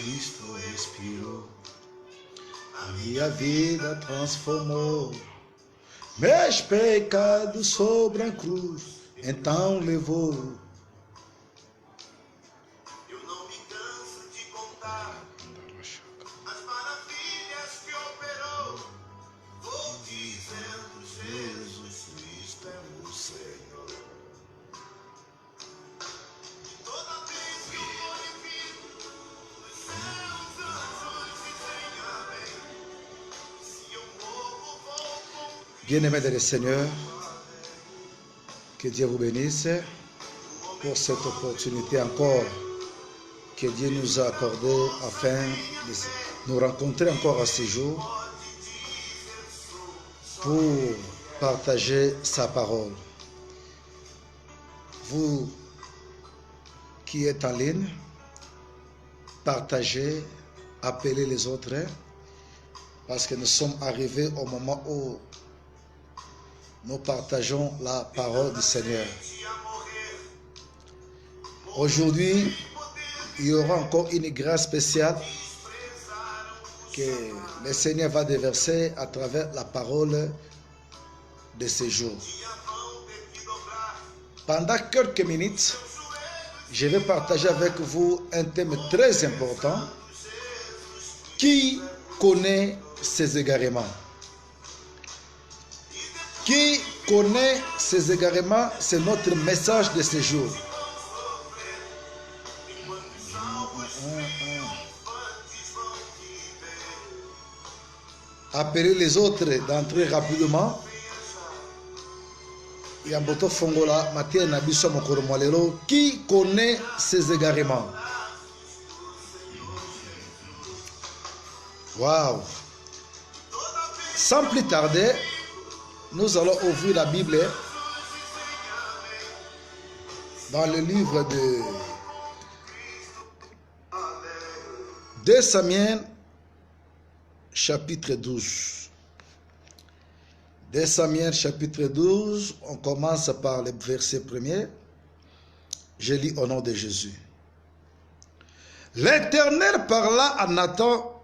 Cristo expirou, a minha vida transformou, meus pecados sobre a cruz, então levou. Eu não me canso de contar as maravilhas que operou. Vou dizendo, Jesus Cristo é o Senhor. E toda vez que eu glorifico, os céus, anjos dizem amém. Se eu morro, vou com Bien-aimés dans le Seigneur, que Dieu vous bénisse pour cette opportunité encore que Dieu nous a accordée afin de nous rencontrer encore à ce jour pour partager sa parole. Vous qui êtes en ligne, partagez, appelez les autres parce que nous sommes arrivés au moment où nous partageons la parole du Seigneur. Aujourd'hui, il y aura encore une grâce spéciale que le Seigneur va déverser à travers la parole de ce jour. Pendant quelques minutes, je vais partager avec vous un thème très important. Qui connaît ses égarements? Qui connaît ses égarements? C'est notre message de ce jour. Appelez les autres d'entrer rapidement. Yamboto Fongola, Matia Nabiso Mokoro Mwalelo. Qui connaît ses égarements? Waouh! Sans plus tarder, nous allons ouvrir la Bible dans le livre de 2 Samuel chapitre 12. 2 Samuel chapitre 12, on commence par le verset 1er. Je lis au nom de Jésus. L'Éternel parla à Nathan,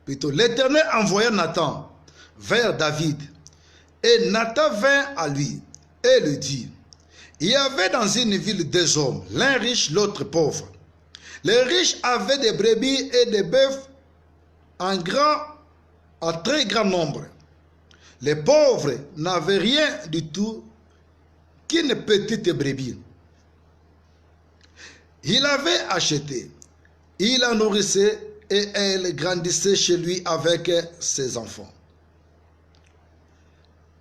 plutôt l'Éternel envoya Nathan vers David. Et Nathan vint à lui et lui dit, il y avait dans une ville deux hommes, l'un riche, l'autre pauvre. Les riches avaient des brebis et des bœufs en très grand nombre. Les pauvres n'avaient rien du tout qu'une petite brebis. Il avait acheté, il la nourrissait et elle grandissait chez lui avec ses enfants.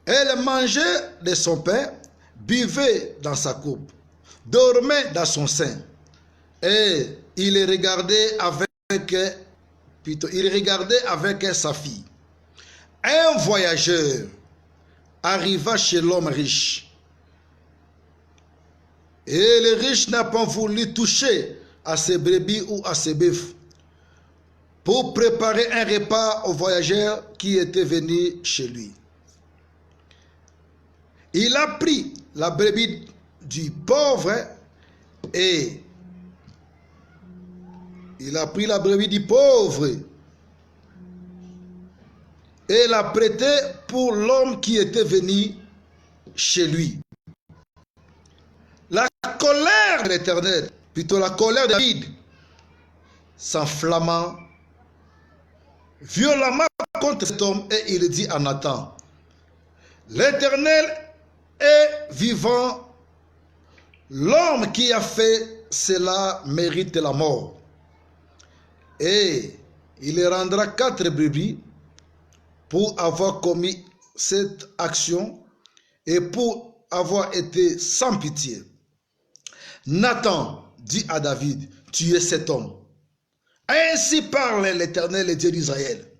Elle mangeait de son pain, buvait dans sa coupe, dormait dans son sein. Et il regardait avec sa fille. Un voyageur arriva chez l'homme riche. Et le riche n'a pas voulu toucher à ses brebis ou à ses bœufs pour préparer un repas au voyageur qui était venu chez lui. Il a pris la brebis du pauvre et l'a prêté pour l'homme qui était venu chez lui. La colère de l'Éternel, plutôt la colère de David, s'enflamma violemment contre cet homme et il dit à Nathan, l'Éternel est vivant, l'homme qui a fait cela mérite la mort. Et il rendra 4 brebis pour avoir commis cette action et pour avoir été sans pitié. Nathan dit à David, tu es cet homme. Ainsi parle l'Éternel, le Dieu d'Israël.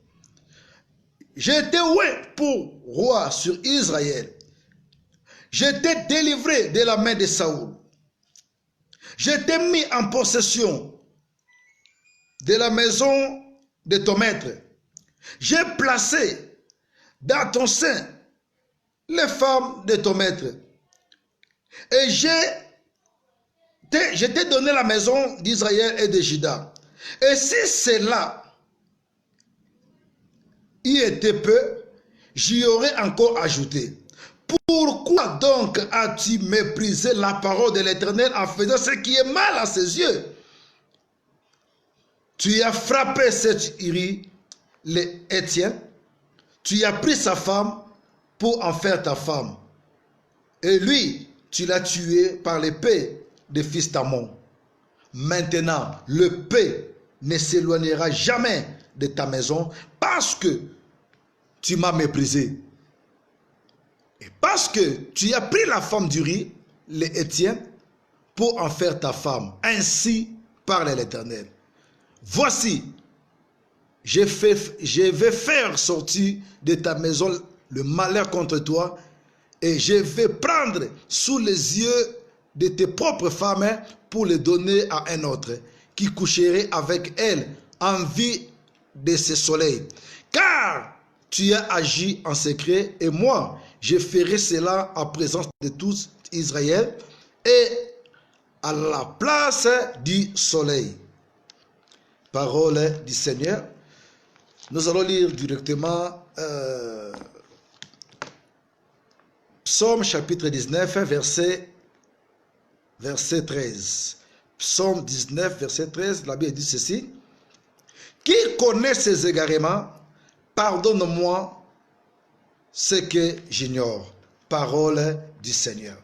J'étais oint pour roi sur Israël. J'étais délivré de la main de Saoul. J'étais mis en possession de la maison de ton maître. J'ai placé dans ton sein les femmes de ton maître. Et j'ai je t'ai donné la maison d'Israël et de Juda. Et si cela y était peu, j'y aurais encore ajouté. Pourquoi donc as-tu méprisé la parole de l'Éternel en faisant ce qui est mal à ses yeux? Tu as frappé cet Uri, les Étienne, tu as pris sa femme pour en faire ta femme. Et lui, tu l'as tué par l'épée des fils d'Amon. Maintenant, le paix ne s'éloignera jamais de ta maison parce que tu m'as méprisé. Et parce que tu as pris la femme d'Uri, les Étienne, pour en faire ta femme. Ainsi parle l'Éternel. Voici, je vais faire sortir de ta maison le malheur contre toi et je vais prendre sous les yeux de tes propres femmes pour les donner à un autre qui coucherait avec elle en vue de ce soleil. Car tu as agi en secret et moi, je ferai cela en présence de tous Israël et à la place du soleil. Parole du Seigneur. Nous allons lire directement Psaume chapitre 19, verset 13. Psaume 19, verset 13, la Bible dit ceci. Qui connaît ses égarements, pardonne-moi ce que j'ignore. Parole du Seigneur.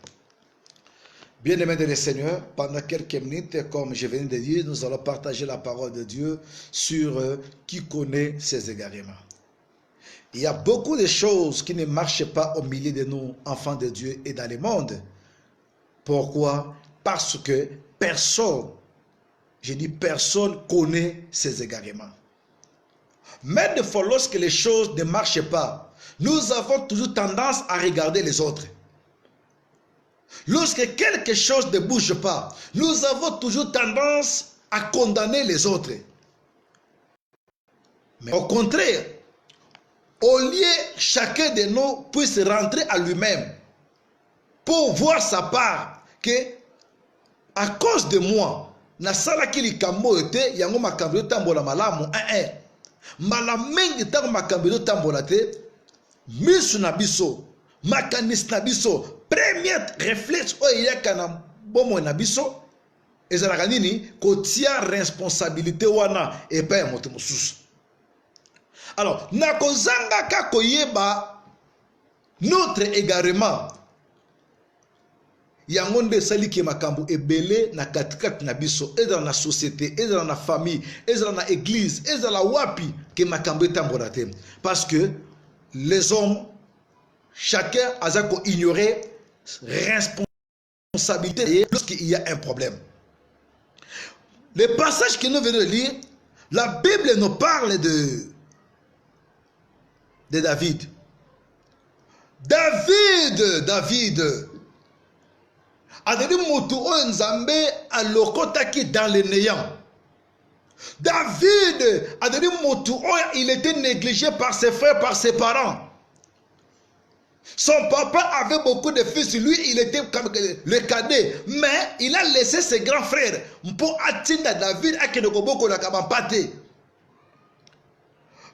Bien-aimés de le Seigneur, pendant quelques minutes, comme je viens de dire, nous allons partager la parole de Dieu sur qui connaît ses égarements. Il y a beaucoup de choses qui ne marchent pas au milieu de nous, enfants de Dieu, et dans le monde. Pourquoi? Parce que personne, je dis personne, connaît ses égarements. Mais des fois, lorsque les choses ne marchent pas, nous avons toujours tendance à regarder les autres. Lorsque quelque chose ne bouge pas, nous avons toujours tendance à condamner les autres. Mais au contraire, au lieu chacun de nous puisse rentrer à lui-même pour voir sa part que à cause de moi, nasalaki likambo ete yango makambo tambola malamu mbala mingi tango makambo tambola te misu na biso makanisi na biso premier réflexe oyo eyaka na bomoi na biso ezalaka nini kotia responsabilité wana epai ya moto mosusu. Alors nakozangaka koyeba notre égarement yango nde esaliki makambo ebele na katikati na biso, ezala na société, ezala na famille, ezala na église, ezala wapi ke makambo etambola te. Parce que les hommes, chacun a ko ignorer responsabilité lorsqu'il y a un problème. Le passage que nous venons de lire, la Bible nous parle de David. David adeli motu oyo nzambe alokotaki dans le néant. David adeli motu oyo il était négligé par ses frères, par ses parents. Son papa avait beaucoup de fils, lui il était comme le cadet, mais il a laissé ses grands frères pour atteindre David à Kenokoboko la Kabampate.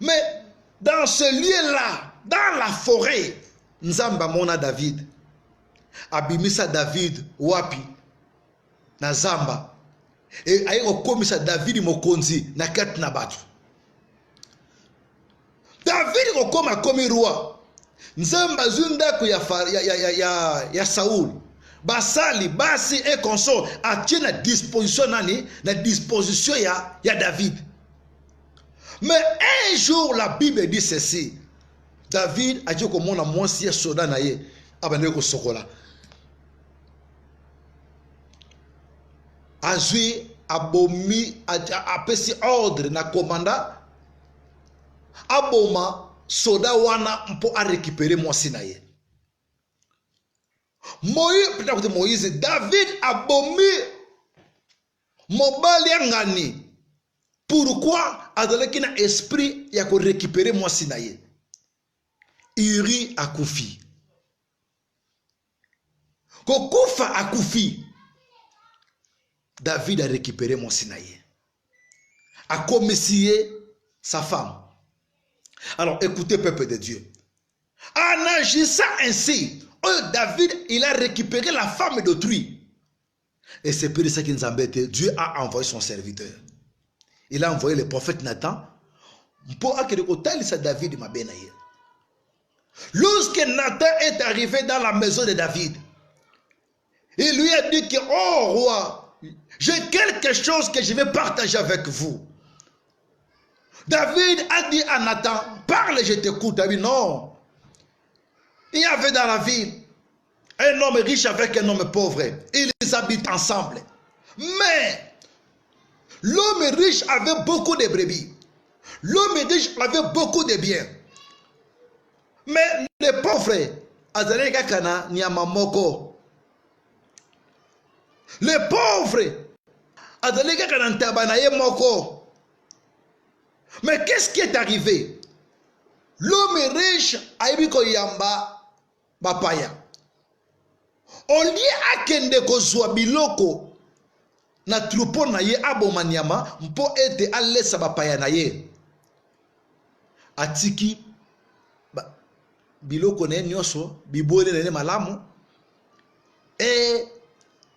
Mais dans ce lieu-là, dans la forêt, Nzamba mona David. Abimisa David wapi na zamba e ayeko komisa David mokonzi na kati na batu. David kokoma komi roi. Nzamba zunda ku ya Saul. Basali basi et consort atie na disposition nani na disposition ya David. Mais un jour la Bible dit ceci. David a dit que mon amour si est soda na ye abandé ko sokola. Azui abomi apesi ordre na commanda aboma soda wana mpo a récupérer mwasi na ye. Moïse, David abomi mobali ngani. Pourquoi azalaki na esprit ya ko récupérer mwasi na ye? Uri akufi. Kokufa akufi. David a récupéré mon Sinaï, a commissionné sa femme. Alors écoutez, peuple de Dieu, en agissant ainsi, David, il a récupéré la femme d'autrui. Et c'est pour ça qu'il nous embête. Dieu a envoyé son serviteur. Il a envoyé le prophète Nathan pour que David m'a bien. Lorsque Nathan est arrivé dans la maison de David, il lui a dit que, oh roi, j'ai quelque chose que je vais partager avec vous. David a dit à Nathan, parle, je t'écoute. David, non. Il y avait dans la ville un homme riche avec un homme pauvre. Ils habitent ensemble. Mais l'homme riche avait beaucoup de brebis. L'homme riche avait beaucoup de biens. Mais les pauvres, les pauvres, mais qu'est-ce qui est arrivé? L'homme riche a eu yamba bapaya. On lié à kende kozwa biloko na troupeau na ye abomaniama mpo ete alesa bapaya na ye. Atiki biloko na nyoso bibole na malamu e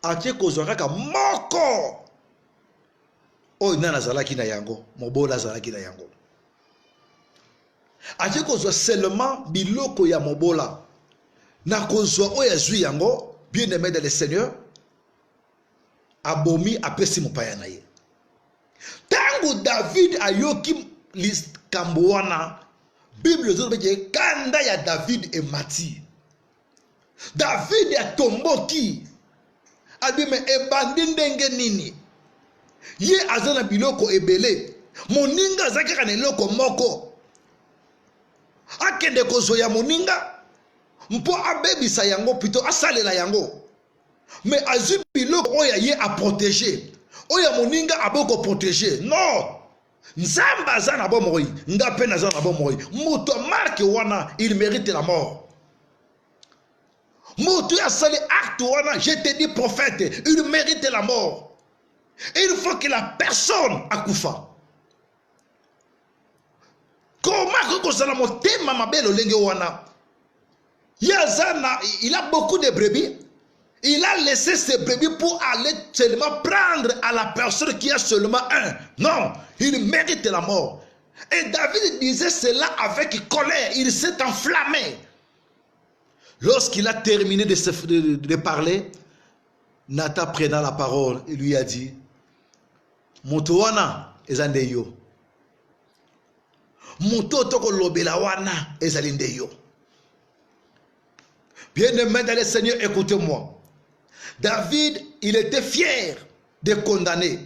atie kozwa kaka moko. Oh nana zalaki na yango, mobola zalaki na yango. Atie kozwa seulement biloko ya mobola. Na kozwa oya zui yango, bien aimé dans le Seigneur, abomi apesi mopaya na ye. Tangu David ayoki likambo wana, Bible zobe kanda ya David e mati. David atomboki. Abime ebandi ndenge nini? Ye azana biloko ebele. Moninga zakaka na eloko moko. Akende kozo ya moninga. Mpo abebisa yango plutôt asalela yango. Mais azu biloko oya ye a protéger. Oya moninga aboko protéger. Non. Nzamba azana bomoi, ngape na zana bomoi. Moto marque wana, il mérite la mort. Moto ya sali acte wana, je te dis prophète, il mérite la mort. Et il faut que la personne akufa. Comment que ça la motema mabelo lenge wana? Yazana, il a beaucoup de brebis. Il a laissé ses brebis pour aller seulement prendre à la personne qui a seulement un. Non, il mérite la mort. Et David disait cela avec colère. Il s'est enflammé. Lorsqu'il a terminé de parler, Nathan prenant la parole, il lui a dit, Moto wana ezandeyo. Moto toko lobela wana ezalindeyo. Bien-aimé dans le Seigneur, écoutez-moi. David, il était fier de condamner.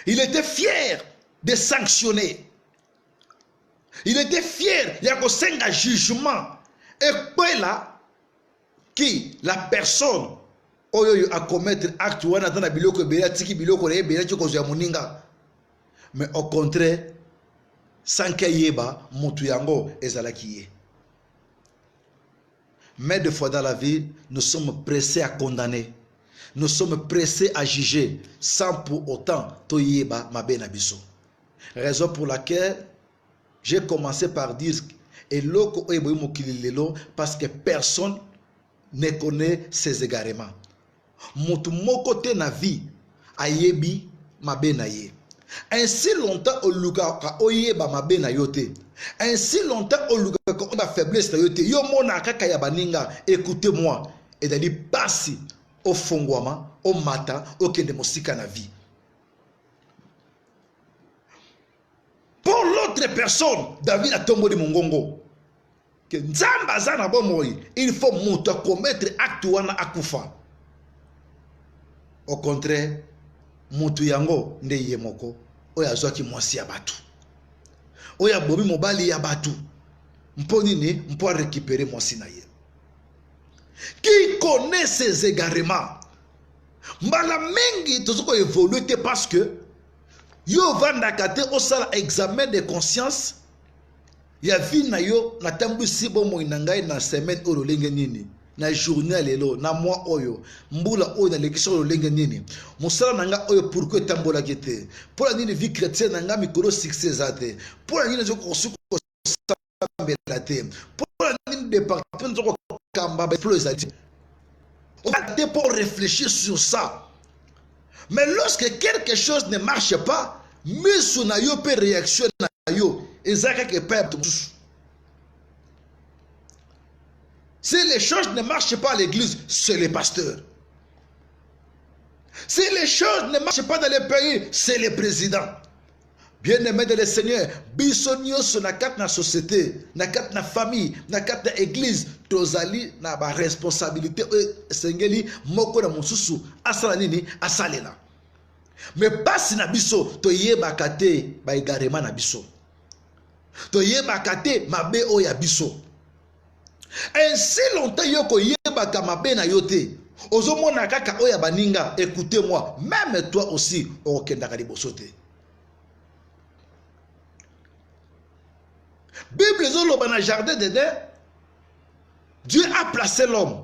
Il était fier de sanctionner. Il était fier de faire un jugement. Et puis là, qui la personne a commettre acte mais au contraire, sans kayeba mutuyango ezalakiye. Mais des fois dans la vie, nous sommes pressés à condamner. Nous sommes pressés à juger sans pour autant toyeba mabena biso. Raison pour laquelle j'ai commencé par dire parce que personne ne connaît ses égarements. Mutu moko te na vie ayebi mabena ye. Ainsi longtemps au luga ka oyeba mabena yote. Ainsi longtemps au luga ka on faiblesse na yote. Yo mona kaka ya baninga, écoutez-moi. Et dali basi au fongwama, au mata, au kende mosika na vie. Pour l'autre personne, David a tombé de mongongo. Que nzamba zana bomoi, il faut muta commettre acte wana akufa. Au contraire, mutu yango nde yemoko oya zwaki mwasi ya batu oya bobi mobali ya batu mpo nini mpo récupérer mwasi na ye. Qui connaît ses égarements? Mbala mengi tozoko évoluer parce que yo vanda kate osala examen de conscience ya vie na yo na tambu si bomo inangai na semaine oro lenge nini na journée lelo na moi oyo mbula oyo na lekisho lolenge nini mosala nanga oyo pourquoi tambola kete pour la nini vie chrétienne nanga mikolo succès zate pour la nini zo kosuko sambela te pour la nini département zo kamba plus zate on va pour réfléchir sur ça. Mais lorsque quelque chose ne marche pas, mais son ayo peut réaction na yo ezaka que peuple. Si les choses ne marchent pas à l'église, c'est les pasteurs. Si les choses ne marchent pas dans le pays, c'est les présidents. Bien-aimés de le Seigneur, bisonio sur na kat na société, na kat na famille, na kat na église, tozali na ba responsabilité sengeli moko na mususu asala nini asalela. Mais pas na biso to yeba kate ba igarema na biso. To yeba kate mabe o ya biso. Ainsi longtemps yoko yeba ka mabe na yote. Ozomona kaka o ya baninga, écoutez-moi, même toi aussi okenda ka liboso te. Bible zoloba na jardin d'Éden, Dieu a placé l'homme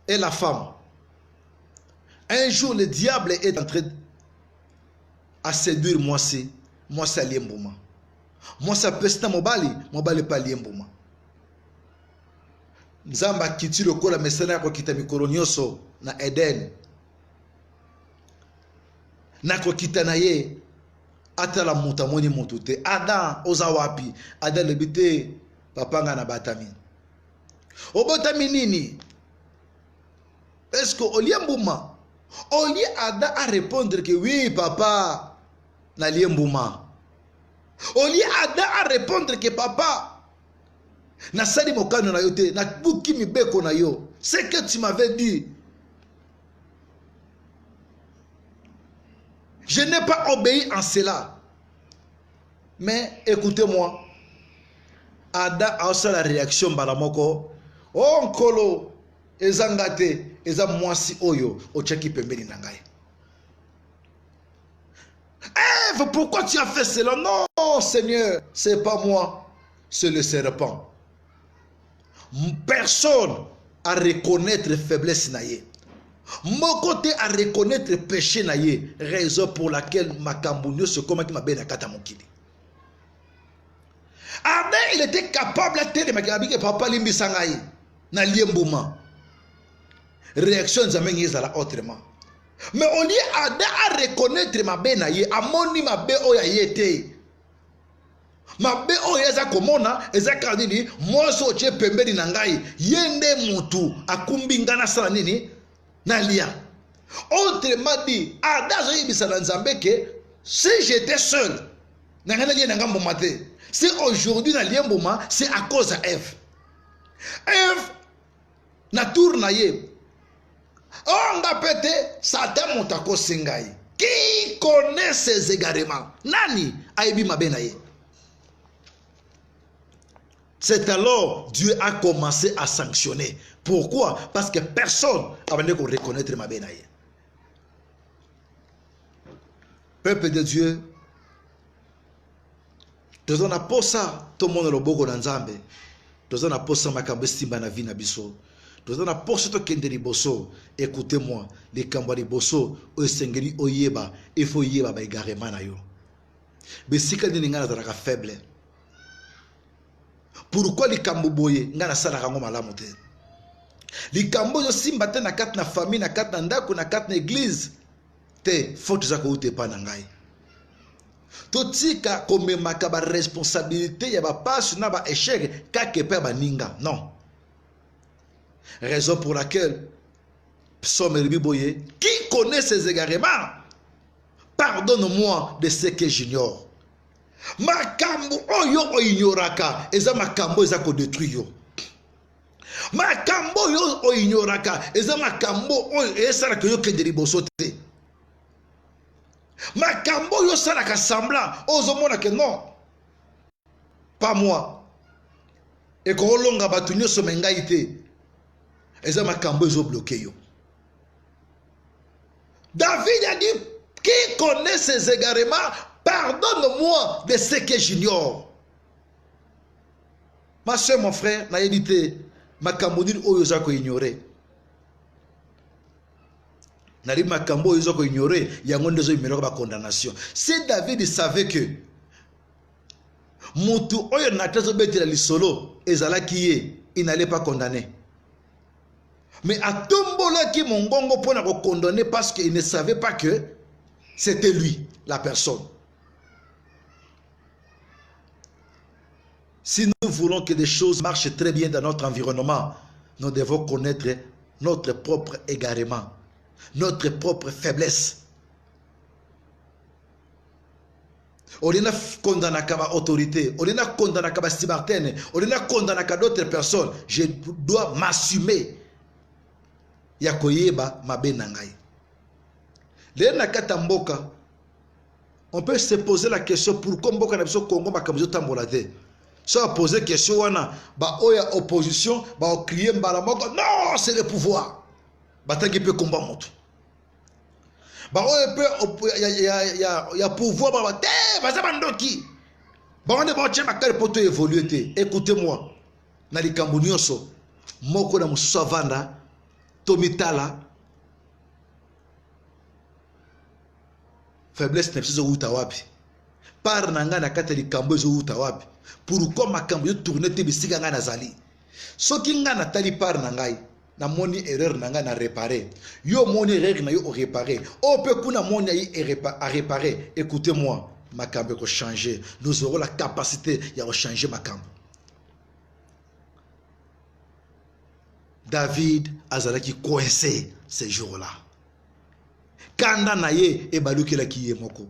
et la femme. Un jour, le diable est en train à séduire moi c'est liembouma. Moi ça pesta mobali pas liembouma. Nzamba kiti lokola mesana ko kita mikolo nyoso na Eden. Na ko kita na ye atala mutamoni mutute Adam ozawapi Adam lebite papanga na batami. Obotami nini? Est-ce que oliembouma Oli Adam a répondre que oui papa na liembouma. Oli Adam a répondre que papa na sali mokano na yote na buki mibeko na yo. C'est que tu m'avais dit. Je n'ai pas obéi en cela. Mais écoutez-moi. Adam a aussi la réaction balamoko. Oh nkolo ezangate eza mwasi oyo ochaki pembeni na ngai. Ève, pourquoi tu as fait cela? Non, Seigneur, c'est pas moi, c'est le serpent. Personne à reconnaître faiblesse naïe. Mon côté à reconnaître péché naïe, raison pour laquelle ma cambonio se comment qui m'a bien akata mokili. Adam, il était capable à télé que papa limbi sangaï na liembouma. Réaction jamais yezala autrement. Mais on dit Adam à reconnaître ma bé naïe, à moni ma bé oya yete. Ma bé oya za komona, eza kanini, moi so che pembeni nangai, yende mutu akumbinga na sala nini na lia. Autrement dit, Adam zo yibisa na nzambe ke si j'étais seul, nangana lia nangamba mate. Si aujourd'hui na liemboma, c'est à cause d'Ève. Ève na tour na ye. On a pété Satan montako singai. Qui connaît ses égarements? Nani aibi mabenaye. C'est alors Dieu a commencé à sanctionner. Pourquoi? Parce que personne n'a venu reconnaître mabenaye. Peuple de Dieu, tozo na posa to mona loboko na nzambe. Tozo na posa makambo simba na vie na biso. Tozo na posa to kende liboso. Écoutez-moi, les kamba liboso o sengeli oyeba, il faut yeba ba égarement na yo. Besika ni ngana zalaka faible. Pourquoi les kambo boye ngana sala kango malamu te? Les kambo yo simba te na kat na famille, na kat na ndako, na kat na église. Te faute zako ute pa na ngai. Totika comme makaba responsabilité ya ba passe na ba échec kake pe ba ninga. Non. Raison pour laquelle Psaume Boye, qui connaît ses égarements, pardonne-moi de ce que j'ignore. Makambo oyo o ignoraka, eza makambo eza ko détruire yo. Makambo yo o ignoraka, eza makambo oyo esa ko yo kende liboso te. Makambo yo sala ka semblant, ozomona que non. Pas moi. Et ko longa batu nyoso mengai te. Eza makambo ezo bloqué yo. David a dit, qui connaît ses égarements, pardonne-moi de ce que j'ignore. Ma soeur, mon frère, n'a dit, makambo nini oyo za ko ignorer nari makambo oyo za ko ignorer yango ndezo imelo ba condamnation. Si David savait que mutu oyo natazo betela lisolo ezalaki ye, il n'allait pas condamner. Mais à tombolaki mongongo pour la condamner parce qu'il ne savait pas que c'était lui, la personne. Si nous voulons que les choses marchent très bien dans notre environnement, nous devons connaître notre propre égarement, notre propre faiblesse. On a condamné à autorité, on a condamné à Stibartene, on a condamné à d'autres personnes. Je dois m'assumer. Yakoyeba mabe nangai. Lena katamboka. On peut se poser la question pourquoi mboka na biso Congo makamzo tambolade. Ça poser question wana ba oya opposition ba crier mbala moko non, c'est le pouvoir. Batangi peut combat moto. Ba oya peut ya pouvoir ba te baza bandoki. Ba on ba tchema kale poto évoluer te. Écoutez-moi. Na likambo nyonso moko na musavanda Tomitala faiblesse ne psizo uta wapi par nanga na kata likambo zo uta wapi pourquoi makambo yo tourner te bisika nga nazali soki nga na tali par nangai na moni erreur nanga na réparer yo moni erreur na yo réparer o pe kuna moni yi à réparer. Écoutez-moi, makambo ko changer, nous aurons la capacité ya changer makambo. David azalaki coincé ces jours-là. Kanda naye e balukela kiye moko.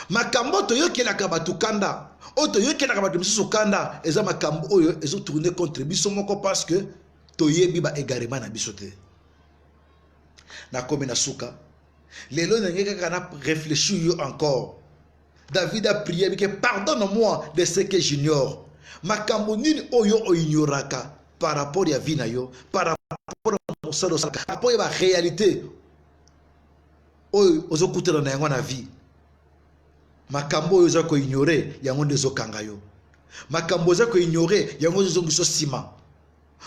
Makambo to yokela kabatu kanda. Oto yokela kabatu misusu kanda. Eza makambo oyo ezo tourner contre biso moko parce que to yebi ba égarement na biso te. Na komi na suka. Lelo ngeka kana réfléchir yo encore. David a prié que pardonne-moi de ce que j'ignore. Makambo nini oyo o ignoraka. Par rapport à vie nayo, par rapport à la réalité, aux écoutes de la vie. Makambo yoza ko ignorer, yango ndezo kangayo. Makambo yoza ko ignorer, yango ndezo ngiso sima.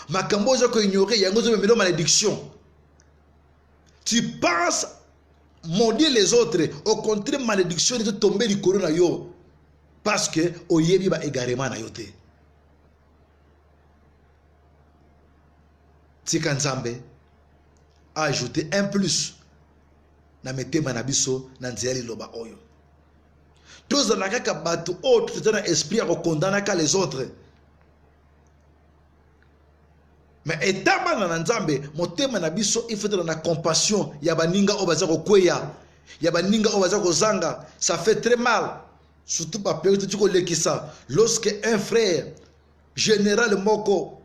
Makambo yoza ko ignorer, yango ndezo melo malédiction. Tu penses maudire les autres, au contraire malédiction de tomber du corona yo, parce que oyebi ba égarement na yo te. Tika Nzambe a ajouté un plus na metema na biso na nziali loba oyo. Tous na kaka batu autre dans esprit à condamner les autres. Mais etama na Nzambe motema na biso il faut na compassion ya baninga obaza ko kweya ya baninga obaza ko zanga, ça fait très mal surtout pa période tu ko lekisa lorsque un frère général moko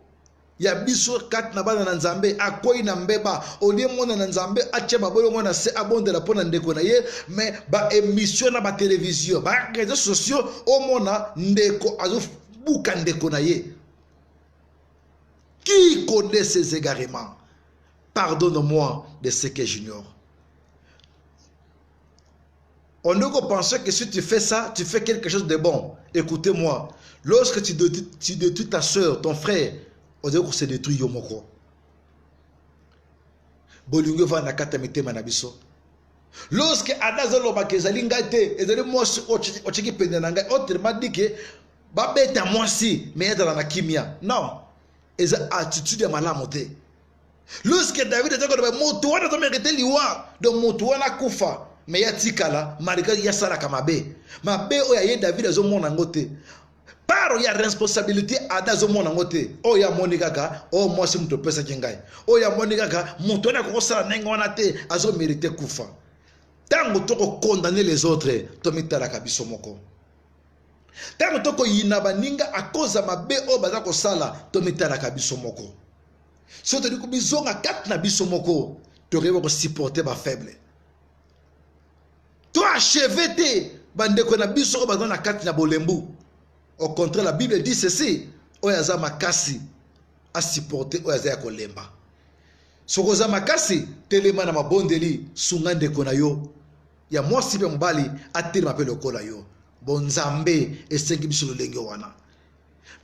ya biso kat na bana na Nzambe akoyi na mbeba olie mona na Nzambe ache mabolo mona se abondela pona ndeko na ye mais ba émission na ba télévision ba réseaux sociaux o mona ndeko azo buka ndeko na ye. Qui connaît ces égarements? Pardonne-moi de ce que j'ignore. On ne peut penser que si tu fais ça, tu fais quelque chose de bon. Écoutez-moi, lorsque tu détruis ta soeur, ton frère, on dirait que c'est détruit yomoko. Bolingo va na kata mitema na biso. Lorsque Adazolo bakezali ngate, ezali moi ochiki pende na ngai, autrement dit que ba beta moi si, mais dans la kimia. Non. Et attitude ya malamu te. Lorsque David était comme moto wana to mérité liwa, donc moto wana kufa, mais ya tikala, malika ya sala kamabe. Mabe o ya David azo mona ngote. Paro ya responsabilité adazo mona ngote. O ya monikaka, o moi si mto pesa kingai. O ya monikaka, moto wana ko sala nenga wana te, azo mérité kufa. Tango toko condamner les autres, to mitala kabiso moko. Tango toko yinaba ninga akoza mabe o baza ko sala to mitala kabiso moko. So te diku bizonga kat na biso moko to reba ko supporter ba faible. To achever te bande ko na biso ko baza na kat na bolembu. Au contraire la Bible dit ceci, o yaza makasi a supporter o yaza ko lemba. Soko za makasi telema na mabondeli sungande ko na yo. Ya mwasi pe mbali atiri mapelo ko la yo. Bonzambe esengi biso lolenge wana.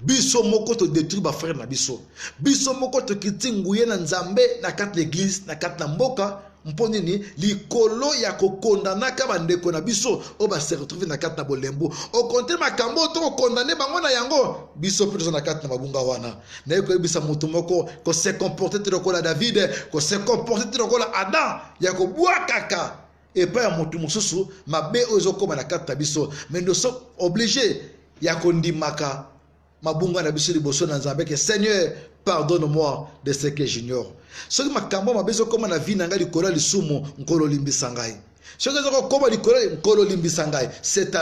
biso moko to détruire ba frère na biso, biso moko to kitinguye na nzambe na kat l'église na kat na mboka mponini likolo ya kokondana ka bandeko na biso o ba se retrouver na kat na bolembo au contraire makambo to condamner bango na yango biso pe na kat na mabunga wana na ko bisa moto moko ko se comporter te lokola David ko se comporter te lokola Adam ya ko bua kaka et pas ya moto mususu mabe ozo koma na kat na biso, mais nous sommes obligés ya kondimaka mabunga na biso liboso na nzambe que Seigneur pardonne-moi de ce que j'ignore. Ce que makambo mabezo koma na vie na ngai likolo lisumu nkolo limbisa ngai, ce que zoko koma likolo nkolo limbisa ngai, c'est